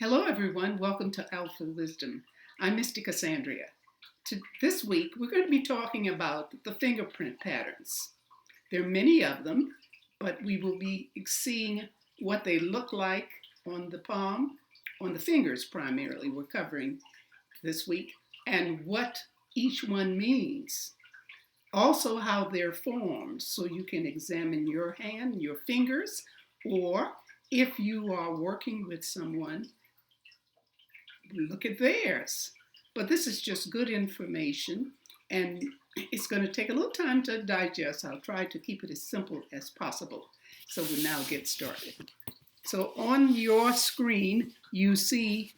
Hello, everyone. Welcome to Alphawisdom. I'm Mystic Cassandria. This week, we're going to be talking about the fingerprint patterns. There are many of them, but we will be seeing what they look like on the palm, on the fingers primarily, we're covering this week, and what each one means. Also, how they're formed, so you can examine your hand, your fingers, or if you are working with someone, look at theirs. But this is just good information, and it's going to take a little time to digest. I'll try to keep it as simple as possible. So we'll now get started. So on your screen, you see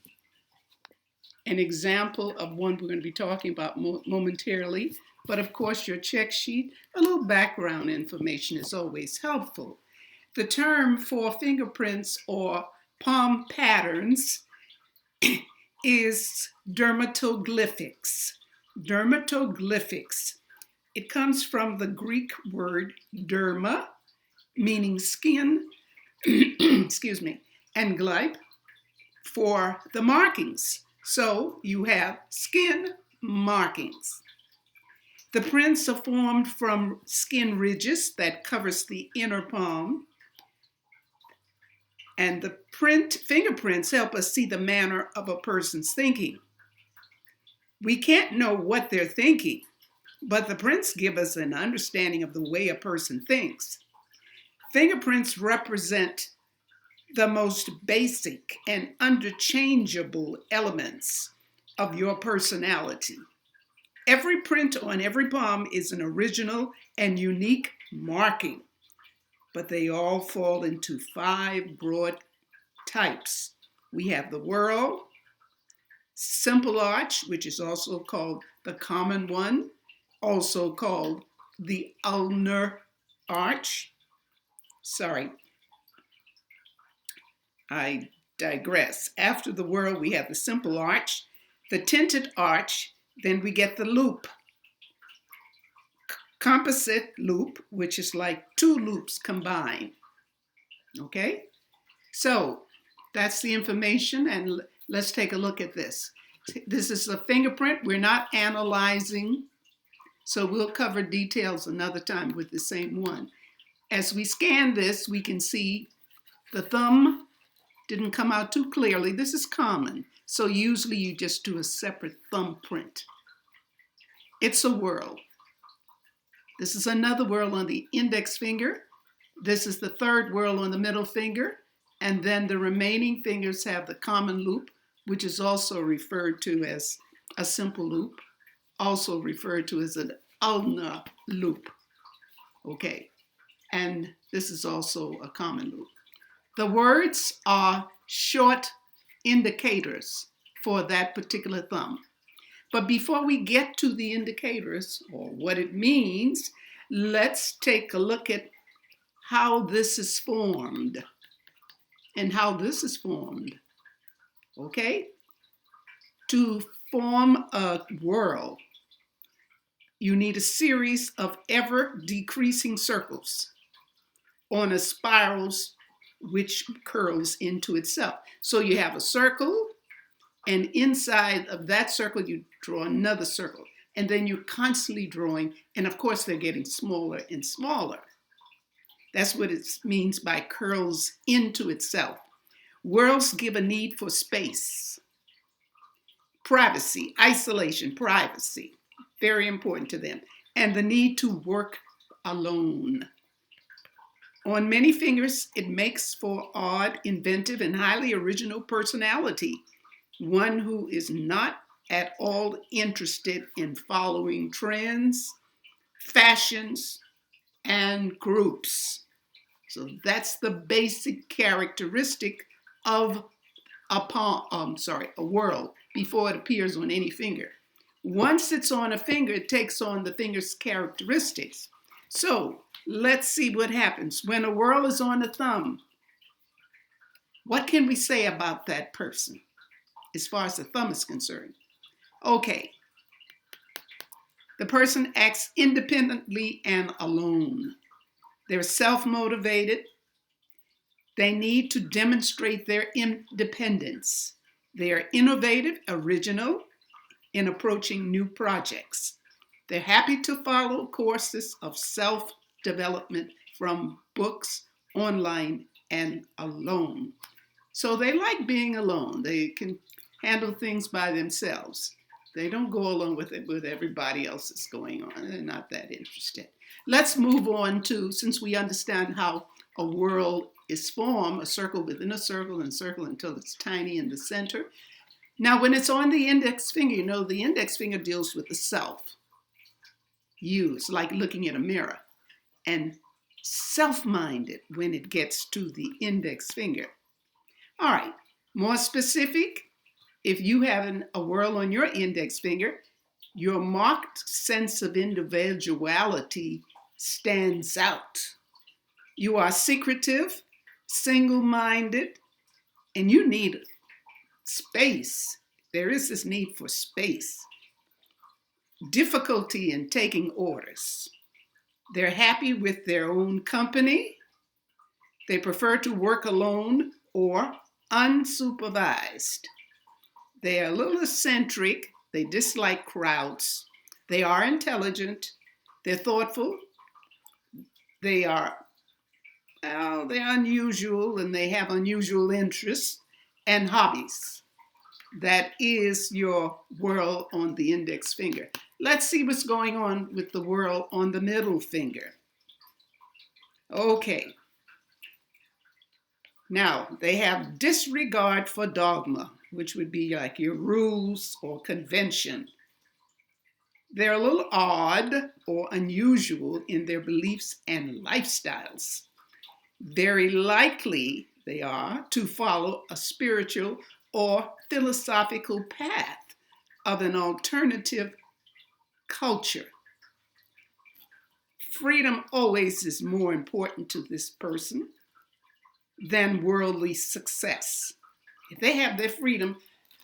an example of one we're going to be talking about momentarily. But of course, your check sheet, a little background information is always helpful. The term for fingerprints or palm patterns is dermatoglyphics. Dermatoglyphics. It comes from the Greek word derma, meaning skin, excuse me, and glype for the markings. So you have skin markings. The prints are formed from skin ridges that covers the inner palm. And the fingerprints help us see the manner of a person's thinking. We can't know what they're thinking, but the prints give us an understanding of the way a person thinks. Fingerprints represent the most basic and interchangeable elements of your personality. Every print on every palm is an original and unique marking, but they all fall into 5 broad types. We have the whorl, simple arch, which is also called the common one, also called the ulnar arch. Sorry, I digress. After the whorl, we have the simple arch, the tinted arch, then we get the loop. Composite loop, which is like 2 loops combined. Okay? So that's the information, and let's take a look at this. This is a fingerprint. We're not analyzing, so we'll cover details another time with the same one. As we scan this, we can see the thumb didn't come out too clearly. This is common, so usually you just do a separate thumbprint. It's a whorl. This is another whorl on the index finger. This is the third whorl on the middle finger. And then the remaining fingers have the common loop, which is also referred to as a simple loop, also referred to as an ulnar loop. Okay, and this is also a common loop. The words are short indicators for that particular thumb. But before we get to the indicators or what it means, let's take a look at how this is formed and how this is formed. Okay? To form a whorl, you need a series of ever decreasing circles on a spiral which curls into itself. So you have a circle, and inside of that circle, you draw another circle. And then you're constantly drawing. And of course, they're getting smaller and smaller. That's what it means by curls into itself. Whorls give a need for space, privacy, isolation, privacy. Very important to them. And the need to work alone. On many fingers, it makes for odd, inventive, and highly original personality. One who is not at all interested in following trends, fashions, and groups. So that's the basic characteristic of a whorl before it appears on any finger. Once it's on a finger, it takes on the finger's characteristics. So let's see what happens. When a whorl is on a thumb, what can we say about that person as far as the thumb is concerned? Okay, the person acts independently and alone. They're self-motivated. They need to demonstrate their independence. They are innovative, original in approaching new projects. They're happy to follow courses of self-development from books, online, and alone. So they like being alone. They can handle things by themselves. They don't go along with it with everybody else that's going on. They're not that interested. Let's move on to, since we understand how a world is formed, a circle within a circle and circle until it's tiny in the center. Now, when it's on the index finger, you know, the index finger deals with the self. You, it's like looking at a mirror. And self-minded when it gets to the index finger. All right, more specific, if you have a whorl on your index finger, your marked sense of individuality stands out. You are secretive, single-minded, and you need space. There is this need for space. Difficulty in taking orders. They're happy with their own company. They prefer to work alone or unsupervised. They are a little eccentric. They dislike crowds. They are intelligent. They're thoughtful. They're unusual, and they have unusual interests and hobbies. That is your whorl on the index finger. Let's see what's going on with the whorl on the middle finger. Okay. Now, they have disregard for dogma, which would be like your rules or convention. They're a little odd or unusual in their beliefs and lifestyles. Very likely they are to follow a spiritual or philosophical path of an alternative culture. Freedom always is more important to this person than worldly success. If they have their freedom,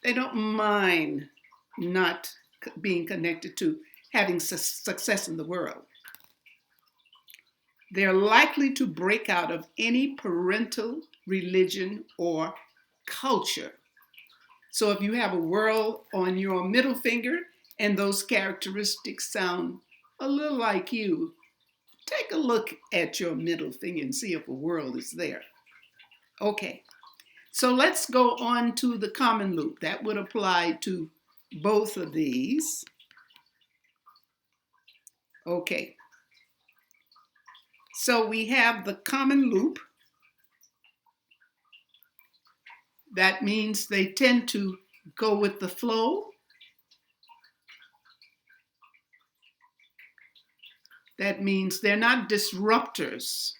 they don't mind not being connected to having success in the world. They're likely to break out of any parental religion or culture. So if you have a whorl on your middle finger and those characteristics sound a little like you, take a look at your middle finger and see if a whorl is there. Okay, so let's go on to the common loop. That would apply to both of these. Okay, so we have the common loop. That means they tend to go with the flow. That means they're not disruptors.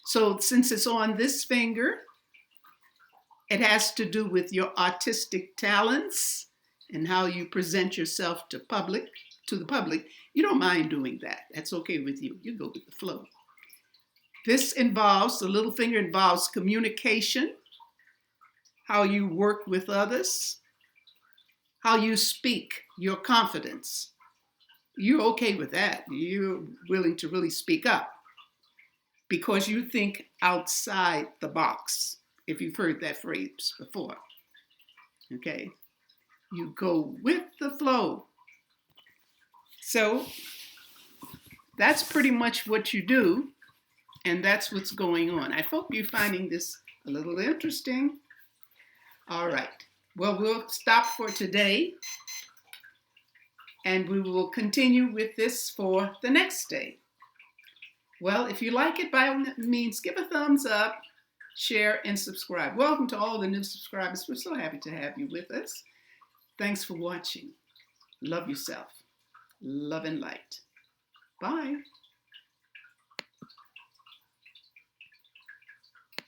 So since it's on this finger, it has to do with your artistic talents and how you present yourself to the public. You don't mind doing that. That's okay with you. You go with the flow. This involves, the little finger involves communication, how you work with others, how you speak, your confidence. You're okay with that. You're willing to really speak up because you think outside the box, if you've heard that phrase before. Okay? You go with the flow. So that's pretty much what you do, and that's what's going on. I hope you're finding this a little interesting. All right. Well, we'll stop for today, and we will continue with this for the next day. Well, if you like it, by all means, give a thumbs up, share, and subscribe. Welcome to all the new subscribers. We're so happy to have you with us. Thanks for watching. Love yourself. Love and light. Bye.